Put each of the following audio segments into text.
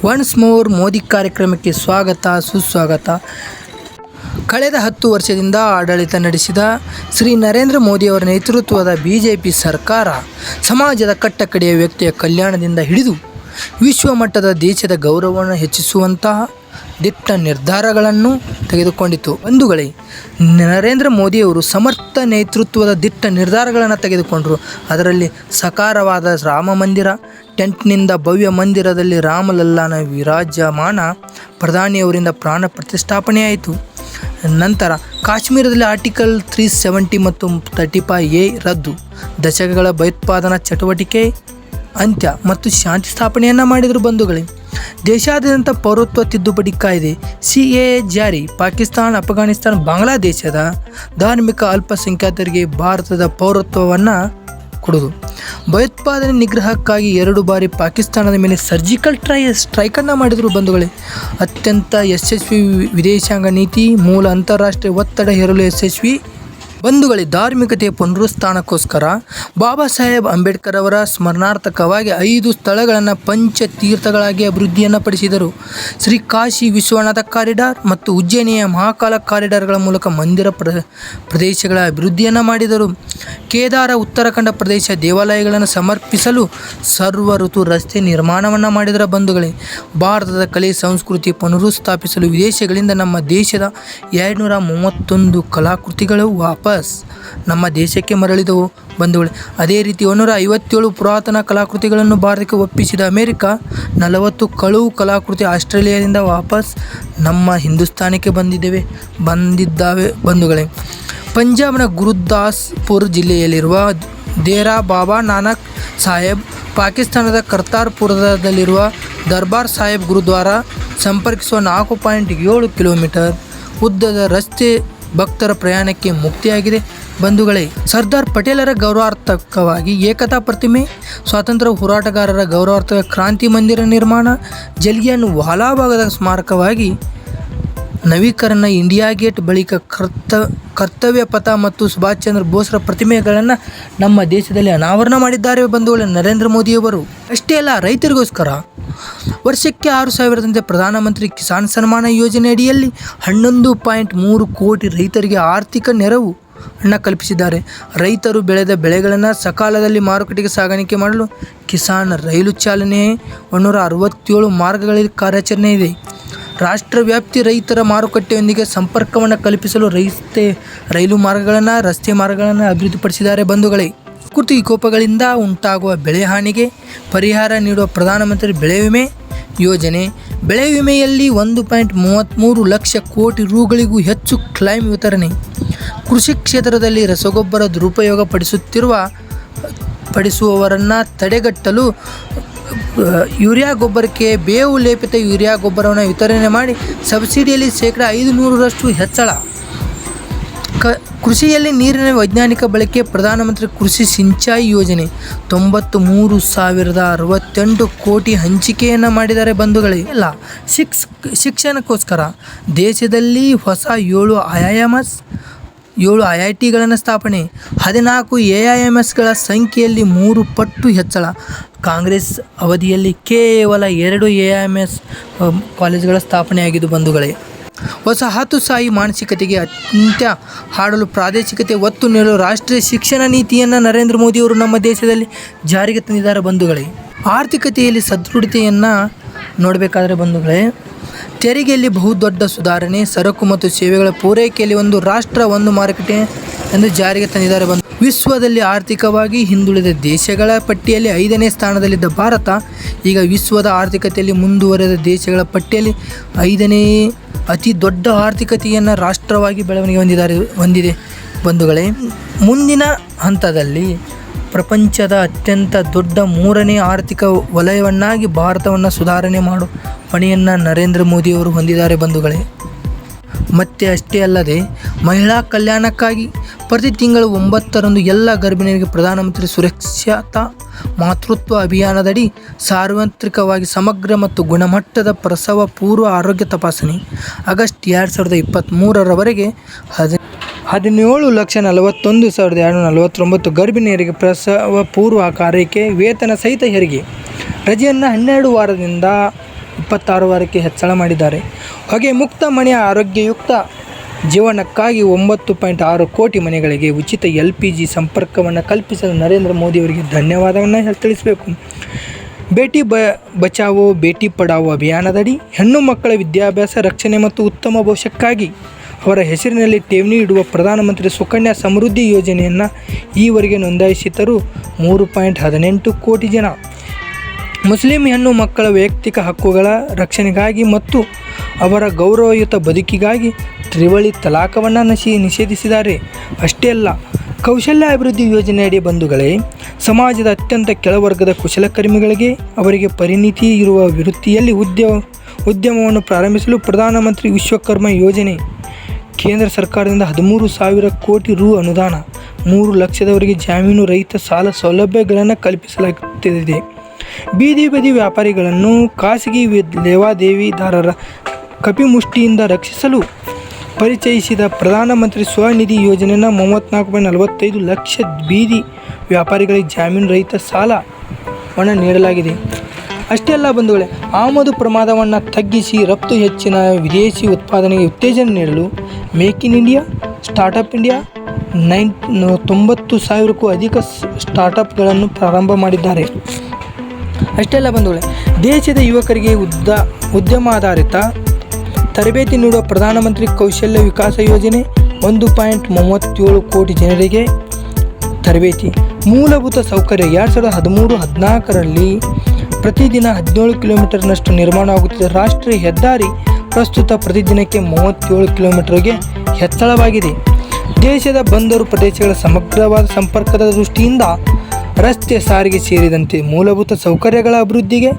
Once more Modi ಕಾರ್ಯಕ್ರಮಕ್ಕೆ ಸ್ವಾಗತ ಸುಸ್ವಾಗತ. ಕಳೆದ 10 ವರ್ಷದಿಂದ ಆಡಳಿತ ನಡೆಸಿದ ಶ್ರೀ ನರೇಂದ್ರ ಮೋದಿಯವರ ನೇತೃತ್ವದ ಬಿಜೆಪಿ ಸರ್ಕಾರ ಸಮಾಜದ ಕಟ್ಟಕಡೆಯ ವ್ಯಕ್ತಿಯ ಕಲ್ಯಾಣದಿಂದ ಹಿಡಿದು ವಿಶ್ವಮಟ್ಟದ ದೇಶದ ಗೌರವವನ್ನು ಹೆಚ್ಚಿಸುವಂತಹ ದಿಟ್ಟ ನಿರ್ಧಾರಗಳನ್ನು ತೆಗೆದುಕೊಂಡಿತು. ಬಂಧುಗಳೇ, ನರೇಂದ್ರ ಮೋದಿಯವರು ಸಮರ್ಥ ನೇತೃತ್ವದ ದಿಟ್ಟ ನಿರ್ಧಾರಗಳನ್ನು ತೆಗೆದುಕೊಂಡರು. ಅದರಲ್ಲಿ ಸಕಾರವಾದ ರಾಮ ಮಂದಿರ, ಟೆಂಟ್ನಿಂದ ಭವ್ಯ ಮಂದಿರದಲ್ಲಿ ರಾಮಲಲ್ಲಾನ ವಿರಾಜಮಾನ, ಪ್ರಧಾನಿಯವರಿಂದ ಪ್ರಾಣ ಪ್ರತಿಷ್ಠಾಪನೆಯಾಯಿತು. ನಂತರ ಕಾಶ್ಮೀರದಲ್ಲಿ ಆರ್ಟಿಕಲ್ 370 ಮತ್ತು 35A ರದ್ದು, ದಶಕಗಳ ಭಯೋತ್ಪಾದನಾ ಚಟುವಟಿಕೆ ಅಂತ್ಯ ಮತ್ತು ಶಾಂತಿ ಸ್ಥಾಪನೆಯನ್ನು ಮಾಡಿದರು. ಬಂಧುಗಳೇ, ದೇಶಾದ್ಯಂತ ಪೌರತ್ವ ತಿದ್ದುಪಡಿ ಕಾಯ್ದೆ CAA ಜಾರಿ, ಪಾಕಿಸ್ತಾನ, ಅಫ್ಘಾನಿಸ್ತಾನ, ಬಾಂಗ್ಲಾದೇಶದ ಧಾರ್ಮಿಕ ಅಲ್ಪಸಂಖ್ಯಾತರಿಗೆ ಭಾರತದ ಪೌರತ್ವವನ್ನು ಕೊಡುವುದು, ಭಯೋತ್ಪಾದನೆ ನಿಗ್ರಹಕ್ಕಾಗಿ 2 ಬಾರಿ ಪಾಕಿಸ್ತಾನದ ಮೇಲೆ ಸರ್ಜಿಕಲ್ ಸ್ಟ್ರೈಕನ್ನು ಮಾಡಿದರು. ಬಂಧುಗಳೇ, ಅತ್ಯಂತ ಯಶಸ್ವಿ ವಿದೇಶಾಂಗ ನೀತಿ, ಮೂಲ ಅಂತಾರಾಷ್ಟ್ರೀಯ ಒತ್ತಡ ಹೇರಲು ಯಶಸ್ವಿ. ಬಂಧುಗಳೇ, ಧಾರ್ಮಿಕತೆಯ ಪುನರುತ್ಥಾನಕ್ಕೋಸ್ಕರ ಬಾಬಾ ಸಾಹೇಬ್ ಅಂಬೇಡ್ಕರ್ ಅವರ ಸ್ಮರಣಾರ್ಥಕವಾಗಿ 5 ಸ್ಥಳಗಳನ್ನು ಪಂಚತೀರ್ಥಗಳಾಗಿ ಅಭಿವೃದ್ಧಿಯನ್ನು ಪಡಿಸಿದರು. ಶ್ರೀ ಕಾಶಿ ವಿಶ್ವನಾಥ ಕಾರಿಡಾರ್ ಮತ್ತು ಉಜ್ಜಯಿನಿಯ ಮಹಾಕಾಲ ಕಾರಿಡಾರ್ಗಳ ಮೂಲಕ ಮಂದಿರ ಪ್ರದೇಶಗಳ ಅಭಿವೃದ್ಧಿಯನ್ನು ಮಾಡಿದರು. ಕೇದಾರ ಉತ್ತರಾಖಂಡ ಪ್ರದೇಶ ದೇವಾಲಯಗಳನ್ನು ಸಮರ್ಪಿಸಲು ಸರ್ವ ಋತು ರಸ್ತೆ ನಿರ್ಮಾಣವನ್ನು ಮಾಡಿದರ. ಬಂಧುಗಳೇ, ಭಾರತದ ಕಲೆ ಸಂಸ್ಕೃತಿ ಪುನರುಸ್ಥಾಪಿಸಲು ವಿದೇಶಗಳಿಂದ ನಮ್ಮ ದೇಶದ 231 ಕಲಾಕೃತಿಗಳು ವಾಪಸ್ ನಮ್ಮ ದೇಶಕ್ಕೆ ಮರಳಿದವು. ಬಂಧುಗಳೇ, ಅದೇ ರೀತಿ 157 ಪುರಾತನ ಕಲಾಕೃತಿಗಳನ್ನು ಭಾರತಕ್ಕೆ ಒಪ್ಪಿಸಿದ ಅಮೆರಿಕ, 40 ಕಳುವು ಕಲಾಕೃತಿ ಆಸ್ಟ್ರೇಲಿಯಾದಿಂದ ವಾಪಸ್ ನಮ್ಮ ಹಿಂದೂಸ್ತಾನಕ್ಕೆ ಬಂದಿದ್ದಾವೆ. ಬಂಧುಗಳೇ, ಪಂಜಾಬ್ನ ಗುರುದಾಸ್ಪುರ್ ಜಿಲ್ಲೆಯಲ್ಲಿರುವ ದೇರಾ ಬಾಬಾ ನಾನಕ್ ಸಾಹೇಬ್, ಪಾಕಿಸ್ತಾನದ ಕರ್ತಾರ್ಪುರದಲ್ಲಿರುವ ದರ್ಬಾರ್ ಸಾಹೇಬ್ ಗುರುದ್ವಾರ ಸಂಪರ್ಕಿಸುವ 4.7 ಕಿಲೋಮೀಟರ್ ಉದ್ದದ ರಸ್ತೆ ಭಕ್ತರ ಪ್ರಯಾಣಕ್ಕೆ ಮುಕ್ತಿಯಾಗಿದೆ. ಬಂಧುಗಳೇ, ಸರ್ದಾರ್ ಪಟೇಲರ ಗೌರವಾರ್ಥಕವಾಗಿ ಏಕತಾ ಪ್ರತಿಮೆ, ಸ್ವಾತಂತ್ರ್ಯ ಹೋರಾಟಗಾರರ ಗೌರವಾರ್ಥಕ ಕ್ರಾಂತಿ ಮಂದಿರ ನಿರ್ಮಾಣ, ಜಲಿಯನ್ ವಾಲಾಬಾಗದ ಸ್ಮಾರಕವಾಗಿ ನವೀಕರಣ, ಇಂಡಿಯಾ ಗೇಟ್ ಬಳಿಕ ಕರ್ತವ್ಯ ಪಥ ಮತ್ತು ಸುಭಾಷ್ ಚಂದ್ರ ಬೋಸ್ರ ಪ್ರತಿಮೆಗಳನ್ನು ನಮ್ಮ ದೇಶದಲ್ಲಿ ಅನಾವರಣ ಮಾಡಿದ್ದಾರೆ. ಬಂಧುಗಳೇ, ನರೇಂದ್ರ ಮೋದಿಯವರು ಅಷ್ಟೇ ಅಲ್ಲ, ರೈತರಿಗೋಸ್ಕರ ವರ್ಷಕ್ಕೆ 6,000ದಂತೆ ಪ್ರಧಾನಮಂತ್ರಿ ಕಿಸಾನ್ ಸನ್ಮಾನ ಯೋಜನೆ ಅಡಿಯಲ್ಲಿ 11.3 ಕೋಟಿ ರೈತರಿಗೆ ಆರ್ಥಿಕ ನೆರವು ಕಲ್ಪಿಸಿದ್ದಾರೆ. ರೈತರು ಬೆಳೆದ ಬೆಳೆಗಳನ್ನು ಸಕಾಲದಲ್ಲಿ ಮಾರುಕಟ್ಟೆಗೆ ಸಾಗಾಣಿಕೆ ಮಾಡಲು ಕಿಸಾನ್ ರೈಲು ಚಾಲನೆ, 167 ಮಾರ್ಗಗಳಲ್ಲಿ ಕಾರ್ಯಾಚರಣೆ ಇದೆ. ರಾಷ್ಟ್ರವ್ಯಾಪ್ತಿ ರೈತರ ಮಾರುಕಟ್ಟೆಯೊಂದಿಗೆ ಸಂಪರ್ಕವನ್ನು ಕಲ್ಪಿಸಲು ರೈಲು ಮಾರ್ಗಗಳನ್ನು, ರಸ್ತೆ ಮಾರ್ಗಗಳನ್ನು ಅಭಿವೃದ್ಧಿಪಡಿಸಿದ್ದಾರೆ. ಬಂಧುಗಳೇ, ಪ್ರಕೃತಿ ವಿಕೋಪಗಳಿಂದ ಉಂಟಾಗುವ ಬೆಳೆ ಹಾನಿಗೆ ಪರಿಹಾರ ನೀಡುವ ಪ್ರಧಾನಮಂತ್ರಿ ಬೆಳೆ ವಿಮೆ ಯೋಜನೆ, ಬೆಳೆ ವಿಮೆಯಲ್ಲಿ 1.33 ಲಕ್ಷ ಕೋಟಿ ರೂ.ಗಳಿಗೂ ಹೆಚ್ಚು ಕ್ಲೈಮ್ ವಿತರಣೆ, ಕೃಷಿ ಕ್ಷೇತ್ರದಲ್ಲಿ ರಸಗೊಬ್ಬರ ದುರುಪಯೋಗ ಪಡಿಸುವವರನ್ನು ತಡೆಗಟ್ಟಲು ಯೂರಿಯಾ ಗೊಬ್ಬರಕ್ಕೆ ಬೇವು ಲೇಪಿತ ಯೂರಿಯಾ ಗೊಬ್ಬರವನ್ನು ವಿತರಣೆ ಮಾಡಿ ಸಬ್ಸಿಡಿಯಲ್ಲಿ ಶೇಕಡ 500ರಷ್ಟು ಹೆಚ್ಚಳ, ಕೃಷಿಯಲ್ಲಿ ನೀರಿನ ವೈಜ್ಞಾನಿಕ ಬಳಕೆ, ಪ್ರಧಾನಮಂತ್ರಿ ಕೃಷಿ ಸಿಂಚಾಯಿ ಯೋಜನೆ 93,068 ಕೋಟಿ ಹಂಚಿಕೆಯನ್ನು ಮಾಡಿದ್ದಾರೆ. ಬಂಧುಗಳೇ, ಎಲ್ಲ ಶಿಕ್ಷಣಕ್ಕೋಸ್ಕರ ದೇಶದಲ್ಲಿ ಹೊಸ 7 IITಗಳನ್ನು ಸ್ಥಾಪನೆ, 14 AIMSಗಳ ಸಂಖ್ಯೆಯಲ್ಲಿ 3 ಪಟ್ಟು ಹೆಚ್ಚಳ, ಕಾಂಗ್ರೆಸ್ ಅವಧಿಯಲ್ಲಿ ಕೇವಲ 2 AIMS ಕಾಲೇಜುಗಳ ಸ್ಥಾಪನೆಯಾಗಿದ್ದು. ಬಂಧುಗಳೇ, ವಸಾಹತುಶಾಹಿ ಮಾನಸಿಕತೆಗೆ ಅಂತ್ಯ ಹಾಡಲು ಪ್ರಾದೇಶಿಕತೆ ಒತ್ತು ನೀಡಲು ರಾಷ್ಟ್ರೀಯ ಶಿಕ್ಷಣ ನೀತಿಯನ್ನು ನರೇಂದ್ರ ಮೋದಿಯವರು ನಮ್ಮ ದೇಶದಲ್ಲಿ ಜಾರಿಗೆ ತಂದಿದ್ದಾರೆ. ಬಂಧುಗಳೇ, ಆರ್ಥಿಕತೆಯಲ್ಲಿ ಸದೃಢತೆಯನ್ನು ನೋಡಬೇಕಾದರೆ ಬಂಧುಗಳೇ, ತೆರಿಗೆಯಲ್ಲಿ ಬಹುದೊಡ್ಡ ಸುಧಾರಣೆ, ಸರಕು ಮತ್ತು ಸೇವೆಗಳ ಪೂರೈಕೆಯಲ್ಲಿ ಒಂದು ರಾಷ್ಟ್ರ ಒಂದು ಮಾರುಕಟ್ಟೆ ಎಂದು ಜಾರಿಗೆ ತಂದಿದ್ದಾರೆ. ವಿಶ್ವದಲ್ಲಿ ಆರ್ಥಿಕವಾಗಿ ಹಿಂದುಳಿದ ದೇಶಗಳ ಪಟ್ಟಿಯಲ್ಲಿ 5ನೇ ಸ್ಥಾನದಲ್ಲಿದ್ದ ಭಾರತ ಈಗ ವಿಶ್ವದ ಆರ್ಥಿಕತೆಯಲ್ಲಿ ಮುಂದುವರೆದ ದೇಶಗಳ ಪಟ್ಟಿಯಲ್ಲಿ 5ನೇ ಅತಿ ದೊಡ್ಡ ಆರ್ಥಿಕತೆಯನ್ನು ರಾಷ್ಟ್ರವಾಗಿ ಬೆಳವಣಿಗೆ ಹೊಂದಿದೆ. ಬಂಧುಗಳೇ, ಮುಂದಿನ ಹಂತದಲ್ಲಿ ಪ್ರಪಂಚದ ಅತ್ಯಂತ ದೊಡ್ಡ 3ನೇ ಆರ್ಥಿಕ ವಲಯವನ್ನಾಗಿ ಭಾರತವನ್ನು ಸುಧಾರಣೆ ಮಾಡುವ ಹೊಣೆಯನ್ನು ನರೇಂದ್ರ ಮೋದಿಯವರು ಹೊಂದಿದ್ದಾರೆ. ಬಂಧುಗಳೇ, ಮತ್ತೆ ಅಷ್ಟೇ ಅಲ್ಲದೆ ಮಹಿಳಾ ಕಲ್ಯಾಣಕ್ಕಾಗಿ ಪ್ರತಿ ತಿಂಗಳು 9ರಂದು ಎಲ್ಲ ಗರ್ಭಿಣಿಯರಿಗೆ ಪ್ರಧಾನಮಂತ್ರಿ ಸುರಕ್ಷತಾ ಮಾತೃತ್ವ ಅಭಿಯಾನದಡಿ ಸಾರ್ವತ್ರಿಕವಾಗಿ ಸಮಗ್ರ ಮತ್ತು ಗುಣಮಟ್ಟದ ಪ್ರಸವ ಪೂರ್ವ ಆರೋಗ್ಯ ತಪಾಸಣೆ, ಆಗಸ್ಟ್ 2023ರವರೆಗೆ 17,41,249 ಗರ್ಭಿಣಿಯರಿಗೆ ಪ್ರಸವ ಪೂರ್ವ ಆರೈಕೆ ವೇತನ ಸಹಿತ ಹೆರಿಗೆ ರಜೆಯನ್ನು 12 ವಾರದಿಂದ 26,000ಕ್ಕೆ ಹೆಚ್ಚಳ ಮಾಡಿದ್ದಾರೆ. ಹೊಗೆ ಮುಕ್ತ ಮನೆಯ ಆರೋಗ್ಯಯುಕ್ತ ಜೀವನಕ್ಕಾಗಿ 9.6 ಕೋಟಿ ಮನೆಗಳಿಗೆ ಉಚಿತ LPG ಸಂಪರ್ಕವನ್ನು ಕಲ್ಪಿಸಿದ ನರೇಂದ್ರ ಮೋದಿಯವರಿಗೆ ಧನ್ಯವಾದವನ್ನು ತಿಳಿಸಬೇಕು. ಬೇಟಿ ಬಚಾವೋ ಬೇಟಿ ಪಢಾವೋ ಅಭಿಯಾನದಡಿ ಹೆಣ್ಣು ಮಕ್ಕಳ ವಿದ್ಯಾಭ್ಯಾಸ, ರಕ್ಷಣೆ ಮತ್ತು ಉತ್ತಮ ಭವಿಷ್ಯಕ್ಕಾಗಿ ಅವರ ಹೆಸರಿನಲ್ಲಿ ಠೇವಣಿ ಇಡುವ ಪ್ರಧಾನಮಂತ್ರಿ ಸುಕನ್ಯಾ ಸಮೃದ್ಧಿ ಯೋಜನೆಯನ್ನು ಈವರೆಗೆ ನೋಂದಾಯಿಸಿದರು 3.18 ಕೋಟಿ ಜನ. ಮುಸ್ಲಿಂ ಹೆಣ್ಣು ಮಕ್ಕಳ ವೈಯಕ್ತಿಕ ಹಕ್ಕುಗಳ ರಕ್ಷಣೆಗಾಗಿ ಮತ್ತು ಅವರ ಗೌರವಯುತ ಬದುಕಿಗಾಗಿ ತ್ರಿವಳಿ ತಲಾಖವನ್ನು ನಿಷೇಧಿಸಿದ್ದಾರೆ. ಅಷ್ಟೇ ಅಲ್ಲ, ಕೌಶಲ್ಯ ಅಭಿವೃದ್ಧಿ ಯೋಜನೆಯಡಿ ಬಂಧುಗಳೇ, ಸಮಾಜದ ಅತ್ಯಂತ ಕೆಳವರ್ಗದ ಕುಶಲಕರ್ಮಿಗಳಿಗೆ ಅವರಿಗೆ ಪರಿಣಿತಿ ಇರುವ ವೃತ್ತಿಯಲ್ಲಿ ಉದ್ಯಮವನ್ನು ಪ್ರಾರಂಭಿಸಲು ಪ್ರಧಾನಮಂತ್ರಿ ವಿಶ್ವಕರ್ಮ ಯೋಜನೆ, ಕೇಂದ್ರ ಸರ್ಕಾರದಿಂದ 13,000 ಕೋಟಿ ರು ಅನುದಾನ, 3 ಲಕ್ಷದವರೆಗೆ ಜಾಮೀನು ರಹಿತ ಸಾಲ ಸೌಲಭ್ಯಗಳನ್ನು ಕಲ್ಪಿಸಲಾಗುತ್ತಿದೆ. ಬೀದಿ ಬದಿ ವ್ಯಾಪಾರಿಗಳನ್ನು ಖಾಸಗಿ ಲೇವಾದೇವಿದಾರರ ಕಪಿಮುಷ್ಟಿಯಿಂದ ರಕ್ಷಿಸಲು ಪರಿಚಯಿಸಿದ ಪ್ರಧಾನಮಂತ್ರಿ ಸ್ವನಿಧಿ ಯೋಜನೆಯನ್ನು 34.45 ಲಕ್ಷ ಬೀದಿ ವ್ಯಾಪಾರಿಗಳಿಗೆ ಜಾಮೀನು ರಹಿತ ಸಾಲವನ್ನು ನೀಡಲಾಗಿದೆ. ಅಷ್ಟೇ ಅಲ್ಲ ಬಂಧುಗಳೇ, ಆಮದು ಪ್ರಮಾಣವನ್ನು ತಗ್ಗಿಸಿ ರಫ್ತು ಹೆಚ್ಚಿನ ವಿದೇಶಿ ಉತ್ಪಾದನೆಗೆ ಉತ್ತೇಜನ ನೀಡಲು make in India, startup India 90,000ಕ್ಕೂ ಅಧಿಕ ಸ್ಟಾರ್ಟಪ್ಗಳನ್ನು ಪ್ರಾರಂಭ ಮಾಡಿದ್ದಾರೆ. ಅಷ್ಟೇ ಅಲ್ಲ ಬಂಧುಗಳೇ, ದೇಶದ ಯುವಕರಿಗೆ ಉದ್ಯಮಾಧಾರಿತ ತರಬೇತಿ ನೀಡುವ ಪ್ರಧಾನಮಂತ್ರಿ ಕೌಶಲ್ಯ ವಿಕಾಸ ಯೋಜನೆ 1.37 ಕೋಟಿ ಜನರಿಗೆ ತರಬೇತಿ. ಮೂಲಭೂತ ಸೌಕರ್ಯ 2013-14ರಲ್ಲಿ ಪ್ರತಿದಿನ 17 ಕಿಲೋಮೀಟರ್ನಷ್ಟು ನಿರ್ಮಾಣವಾಗುತ್ತಿದ್ದ ರಾಷ್ಟ್ರೀಯ ಹೆದ್ದಾರಿ ಪ್ರಸ್ತುತ ಪ್ರತಿದಿನಕ್ಕೆ 37 ಕಿಲೋಮೀಟರ್ಗೆ ಹೆಚ್ಚಳವಾಗಿದೆ. ದೇಶದ ಬಂದರು ಪ್ರದೇಶಗಳ ಸಮಗ್ರವಾದ ಸಂಪರ್ಕದ ದೃಷ್ಟಿಯಿಂದ ರಸ್ತೆ ಸಾರಿಗೆ ಸೇರಿದಂತೆ ಮೂಲಭೂತ ಸೌಕರ್ಯಗಳ ಅಭಿವೃದ್ಧಿಗೆ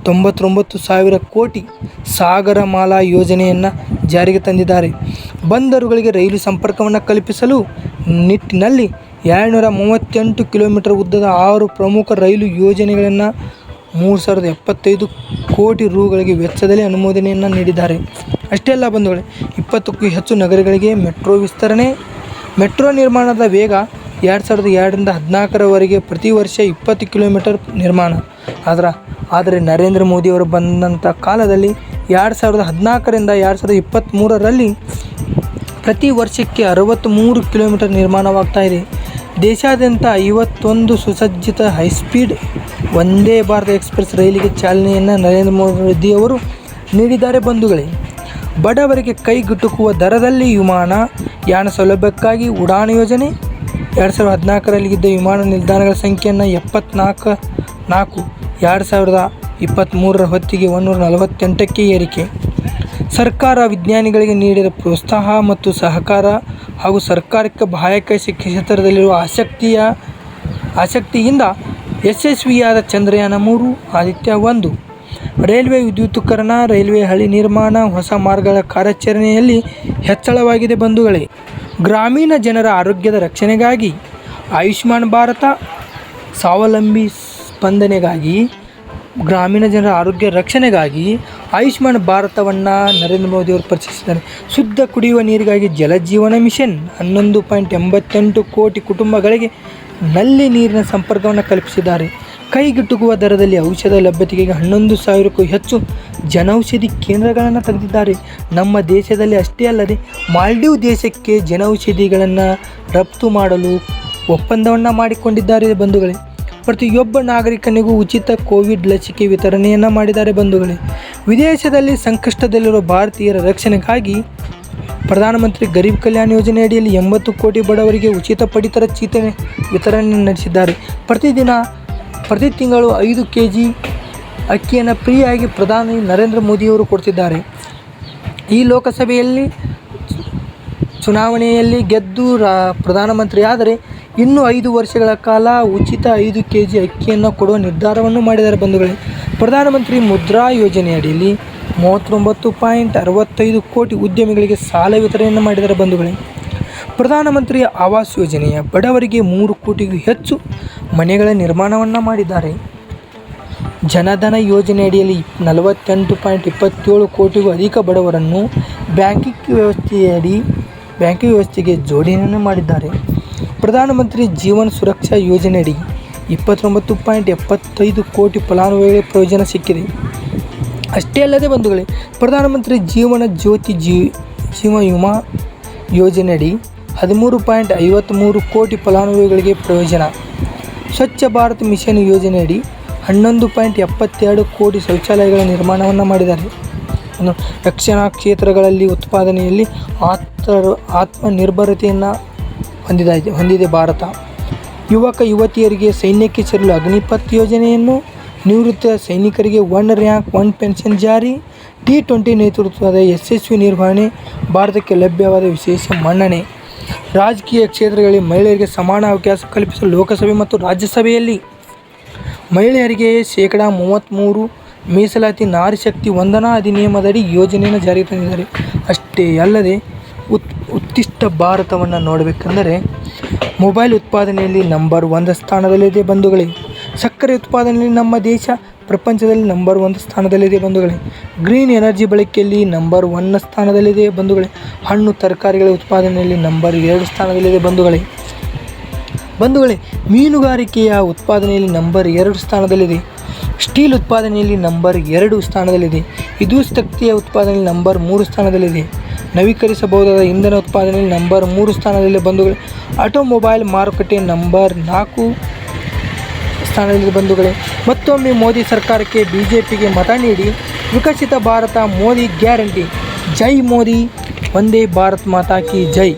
99,000 ಕೋಟಿ ಸಾಗರಮಾಲಾ ಯೋಜನೆಯನ್ನು ಜಾರಿಗೆ ತಂದಿದ್ದಾರೆ. ಬಂದರುಗಳಿಗೆ ರೈಲು ಸಂಪರ್ಕವನ್ನು ಕಲ್ಪಿಸಲು ನಿಟ್ಟಿನಲ್ಲಿ 238 ಕಿಲೋಮೀಟರ್ ಉದ್ದದ 6 ಪ್ರಮುಖ ರೈಲು ಯೋಜನೆಗಳನ್ನು 3,075 ಕೋಟಿ ರುಗಳಿಗೆ ವೆಚ್ಚದಲ್ಲಿ ಅನುಮೋದನೆಯನ್ನು ನೀಡಿದ್ದಾರೆ. ಅಷ್ಟೇ ಅಲ್ಲ ಬಂಧುಗಳೇ, 20ಕ್ಕೂ ಹೆಚ್ಚು ನಗರಗಳಿಗೆ ಮೆಟ್ರೋ ವಿಸ್ತರಣೆ. ಮೆಟ್ರೋ ನಿರ್ಮಾಣದ ವೇಗ 2002ರಿಂದ 2014ರವರೆಗೆ ಪ್ರತಿ ವರ್ಷ 20 ಕಿಲೋಮೀಟರ್ ನಿರ್ಮಾಣ. ಆದರೆ ನರೇಂದ್ರ ಮೋದಿಯವರು ಬಂದಂಥ ಕಾಲದಲ್ಲಿ 2014ರಿಂದ 2023ರಲ್ಲಿ ಪ್ರತಿ ವರ್ಷಕ್ಕೆ 63 ಕಿಲೋಮೀಟರ್ ನಿರ್ಮಾಣವಾಗ್ತಾ ಇದೆ. ದೇಶಾದ್ಯಂತ 51 ಸುಸಜ್ಜಿತ ಹೈಸ್ಪೀಡ್ ವಂದೇ ಭಾರತ್ ಎಕ್ಸ್ಪ್ರೆಸ್ ರೈಲಿಗೆ ಚಾಲನೆಯನ್ನು ನರೇಂದ್ರ ಮೋದಿಯವರು ನೀಡಿದ್ದಾರೆ ಬಂಧುಗಳೇ. ಬಡವರಿಗೆ ಕೈಗೆಟುಕುವ ದರದಲ್ಲಿ ವಿಮಾನಯಾನ ಸೌಲಭ್ಯಕ್ಕಾಗಿ ಉಡಾನ್ ಯೋಜನೆ 2014ರಲ್ಲಿ ಇದ್ದ ವಿಮಾನ ನಿಲ್ದಾಣಗಳ ಸಂಖ್ಯೆಯನ್ನು 74, 2023ರ ಹೊತ್ತಿಗೆ 148ಕ್ಕೆ ಏರಿಕೆ. ಸರ್ಕಾರ ವಿಜ್ಞಾನಿಗಳಿಗೆ ನೀಡಿದ ಪ್ರೋತ್ಸಾಹ ಮತ್ತು ಸಹಕಾರ ಹಾಗೂ ಸರ್ಕಾರಕ್ಕೆ ಬಾಹ್ಯಾಕಾಶ ಕ್ಷೇತ್ರದಲ್ಲಿರುವ ಆಸಕ್ತಿಯಿಂದ ಯಶಸ್ವಿಯಾದ ಚಂದ್ರಯಾನ 3, ಆದಿತ್ಯ 1, ರೈಲ್ವೆ ವಿದ್ಯುತೀಕರಣ, ರೈಲ್ವೆ ಹಳಿ ನಿರ್ಮಾಣ, ಹೊಸ ಮಾರ್ಗಗಳ ಕಾರ್ಯಾಚರಣೆಯಲ್ಲಿ ಹೆಚ್ಚಳವಾಗಿದೆ ಬಂಧುಗಳೇ. ಗ್ರಾಮೀಣ ಜನರ ಆರೋಗ್ಯದ ರಕ್ಷಣೆಗಾಗಿ ಆಯುಷ್ಮಾನ್ ಭಾರತ, ಸ್ವಾವಲಂಬಿ ಸ್ಪಂದನೆಗಾಗಿ ಗ್ರಾಮೀಣ ಜನರ ಆರೋಗ್ಯ ರಕ್ಷಣೆಗಾಗಿ ಆಯುಷ್ಮಾನ್ ಭಾರತವನ್ನು ನರೇಂದ್ರ ಮೋದಿಯವರು ಪರಿಚಯಿಸಿದ್ದಾರೆ. ಶುದ್ಧ ಕುಡಿಯುವ ನೀರಿಗಾಗಿ ಜಲಜೀವನ ಮಿಷನ್ 11.88 ಕೋಟಿ ಕುಟುಂಬಗಳಿಗೆ ನಲ್ಲಿ ನೀರಿನ ಸಂಪರ್ಕವನ್ನು ಕಲ್ಪಿಸಿದ್ದಾರೆ. ಕೈಗೆಟುಕುವ ದರದಲ್ಲಿ ಔಷಧ ಲಭ್ಯತೆಗೆ 11,000ಕ್ಕೂ ಹೆಚ್ಚು ಜನೌಷಧಿ ಕೇಂದ್ರಗಳನ್ನು ತೆಗೆದಿದ್ದಾರೆ. ನಮ್ಮ ದೇಶದಲ್ಲಿ ಅಷ್ಟೇ ಅಲ್ಲದೆ ಮಾಲ್ಡೀವ್ ದೇಶಕ್ಕೆ ಜನೌಷಧಿಗಳನ್ನು ರಫ್ತು ಮಾಡಲು ಒಪ್ಪಂದವನ್ನು ಮಾಡಿಕೊಂಡಿದ್ದಾರೆ ಬಂಧುಗಳೇ. ಪ್ರತಿಯೊಬ್ಬ ನಾಗರಿಕನಿಗೂ ಉಚಿತ ಕೋವಿಡ್ ಲಸಿಕೆ ವಿತರಣೆಯನ್ನು ಮಾಡಿದ್ದಾರೆ ಬಂಧುಗಳೇ. ವಿದೇಶದಲ್ಲಿ ಸಂಕಷ್ಟದಲ್ಲಿರುವ ಭಾರತೀಯರ ರಕ್ಷಣೆಗಾಗಿ ಪ್ರಧಾನಮಂತ್ರಿ ಗರೀಬ್ ಕಲ್ಯಾಣ ಯೋಜನೆ ಅಡಿಯಲ್ಲಿ 80 ಕೋಟಿ ಬಡವರಿಗೆ ಉಚಿತ ಪಡಿತರ ಚೀಟಿ ವಿತರಣೆ ನಡೆಸಿದ್ದಾರೆ. ಪ್ರತಿ ತಿಂಗಳು 5 kg ಅಕ್ಕಿಯನ್ನು ಫ್ರೀಯಾಗಿ ಪ್ರಧಾನಿ ನರೇಂದ್ರ ಮೋದಿಯವರು ಕೊಡ್ತಿದ್ದಾರೆ. ಈ ಲೋಕಸಭೆಯಲ್ಲಿ ಚುನಾವಣೆಯಲ್ಲಿ ಗೆದ್ದು ಪ್ರಧಾನಮಂತ್ರಿ ಆದರೆ ಇನ್ನೂ 5 ವರ್ಷಗಳ ಕಾಲ ಉಚಿತ 5 kg ಅಕ್ಕಿಯನ್ನು ಕೊಡುವ ನಿರ್ಧಾರವನ್ನು ಮಾಡಿದ್ದಾರೆ ಬಂಧುಗಳೇ. ಪ್ರಧಾನಮಂತ್ರಿ ಮುದ್ರಾ ಯೋಜನೆಯಡಿಯಲ್ಲಿ 39.65 ಕೋಟಿ ಉದ್ಯಮಿಗಳಿಗೆ ಸಾಲ ವಿತರಣೆಯನ್ನು ಮಾಡಿದ್ದಾರೆ ಬಂಧುಗಳೇ. ಪ್ರಧಾನಮಂತ್ರಿ ಆವಾಸ್ ಯೋಜನೆಯ ಬಡವರಿಗೆ 3 ಕೋಟಿಗೂ ಹೆಚ್ಚು ಮನೆಗಳ ನಿರ್ಮಾಣವನ್ನು ಮಾಡಿದ್ದಾರೆ. ಜನಧನ ಯೋಜನೆಯಡಿಯಲ್ಲಿ 48.27 ಕೋಟಿಗೂ ಅಧಿಕ ಬಡವರನ್ನು ಬ್ಯಾಂಕಿಂಗ್ ವ್ಯವಸ್ಥೆಗೆ ಜೋಡಣೆ ಮಾಡಿದ್ದಾರೆ. ಪ್ರಧಾನಮಂತ್ರಿ ಜೀವನ್ ಸುರಕ್ಷಾ ಯೋಜನೆಯಡಿ 29.75 ಕೋಟಿ ಫಲಾನುಭವಿಗಳಿಗೆ ಪ್ರಯೋಜನ ಸಿಕ್ಕಿದೆ. ಅಷ್ಟೇ ಅಲ್ಲದೆ ಬಂಧುಗಳೇ, ಪ್ರಧಾನಮಂತ್ರಿ ಜೀವನ ಜ್ಯೋತಿ ಜೀವ ವಿಮಾ ಯೋಜನೆಯಡಿ 13.53 ಕೋಟಿ ಫಲಾನುಭವಿಗಳಿಗೆ ಪ್ರಯೋಜನ. ಸ್ವಚ್ಛ ಭಾರತ್ ಮಿಷನ್ ಯೋಜನೆಯಡಿ 11.72 ಕೋಟಿ ಶೌಚಾಲಯಗಳ ನಿರ್ಮಾಣವನ್ನು ಮಾಡಿದ್ದಾರೆ. ರಕ್ಷಣಾ ಕ್ಷೇತ್ರಗಳಲ್ಲಿ ಉತ್ಪಾದನೆಯಲ್ಲಿ ಆತ್ಮನಿರ್ಭರತೆಯನ್ನು ಹೊಂದಿದೆ ಭಾರತ. ಯುವಕ ಯುವತಿಯರಿಗೆ ಸೈನ್ಯಕ್ಕೆ ಸೇರಲು ಅಗ್ನಿಪಥ್ ಯೋಜನೆಯನ್ನು, ನಿವೃತ್ತ ಸೈನಿಕರಿಗೆ 1 ರ್ಯಾಂಕ್ 1 ಪೆನ್ಷನ್ ಜಾರಿ, T20 ನೇತೃತ್ವದ ಯಶಸ್ವಿ ನಿರ್ವಹಣೆ, ಭಾರತಕ್ಕೆ ಲಭ್ಯವಾದ ವಿಶೇಷ ಮನ್ನಣೆ. ರಾಜಕೀಯ ಕ್ಷೇತ್ರಗಳಲ್ಲಿ ಮಹಿಳೆಯರಿಗೆ ಸಮಾನ ಅವಕಾಶ ಕಲ್ಪಿಸಲು ಲೋಕಸಭೆ ಮತ್ತು ರಾಜ್ಯಸಭೆಯಲ್ಲಿ ಮಹಿಳೆಯರಿಗೆ 33% ಮೀಸಲಾತಿ, ನಾರಿ ಶಕ್ತಿ ವಂದನಾ ಅಧಿನಿಯಮದಡಿ ಯೋಜನೆಯನ್ನು ಜಾರಿಗೆ ತಂದಿದ್ದಾರೆ. ಅಷ್ಟೇ ಅಲ್ಲದೆ ಉತ್ತಿಷ್ಟ ಭಾರತವನ್ನು ನೋಡಬೇಕೆಂದರೆ ಮೊಬೈಲ್ ಉತ್ಪಾದನೆಯಲ್ಲಿ ನಂಬರ್ 1 ಸ್ಥಾನದಲ್ಲಿದೆ ಬಂಧುಗಳೇ. ಸಕ್ಕರೆ ಉತ್ಪಾದನೆಯಲ್ಲಿ ನಮ್ಮ ದೇಶ ಪ್ರಪಂಚದಲ್ಲಿ ನಂಬರ್ 1 ಸ್ಥಾನದಲ್ಲಿದೆ ಬಂಧುಗಳೇ. ಗ್ರೀನ್ ಎನರ್ಜಿ ಬಳಕೆಯಲ್ಲಿ ನಂಬರ್ 1 ಸ್ಥಾನದಲ್ಲಿದೆ ಬಂಧುಗಳೇ. ಹಣ್ಣು ತರಕಾರಿಗಳ ಉತ್ಪಾದನೆಯಲ್ಲಿ ನಂಬರ್ 2 ಸ್ಥಾನದಲ್ಲಿದೆ ಬಂಧುಗಳೇ. ಮೀನುಗಾರಿಕೆಯ ಉತ್ಪಾದನೆಯಲ್ಲಿ ನಂಬರ್ 2 ಸ್ಥಾನದಲ್ಲಿದೆ. ಸ್ಟೀಲ್ ಉತ್ಪಾದನೆಯಲ್ಲಿ ನಂಬರ್ 2 ಸ್ಥಾನದಲ್ಲಿದೆ. ವಿದ್ಯುತ್ ಶಕ್ತಿಯ ಉತ್ಪಾದನೆಯಲ್ಲಿ ನಂಬರ್ 3 ಸ್ಥಾನದಲ್ಲಿದೆ. ನವೀಕರಿಸಬಹುದಾದ ಇಂಧನ ಉತ್ಪಾದನೆಯಲ್ಲಿ ನಂಬರ್ 3 ಸ್ಥಾನದಲ್ಲಿದೆ ಬಂಧುಗಳೇ. ಆಟೋಮೊಬೈಲ್ ಮಾರುಕಟ್ಟೆ ನಂಬರ್ 4 ಸ್ಥಾನದಲ್ಲಿದೆ ಬಂಧುಗಳೇ. ಮತ್ತೊಮ್ಮೆ ಮೋದಿ ಸರ್ಕಾರಕ್ಕೆ BJPಗೆ ಮತ ನೀಡಿ ವಿಕಸಿತ ಭಾರತ ಮೋದಿ ಗ್ಯಾರಂಟಿ. ಜೈ ಮೋದಿ, ವಂದೇ ಭಾರತ್ ಮಾತಾ ಕಿ ಜೈ.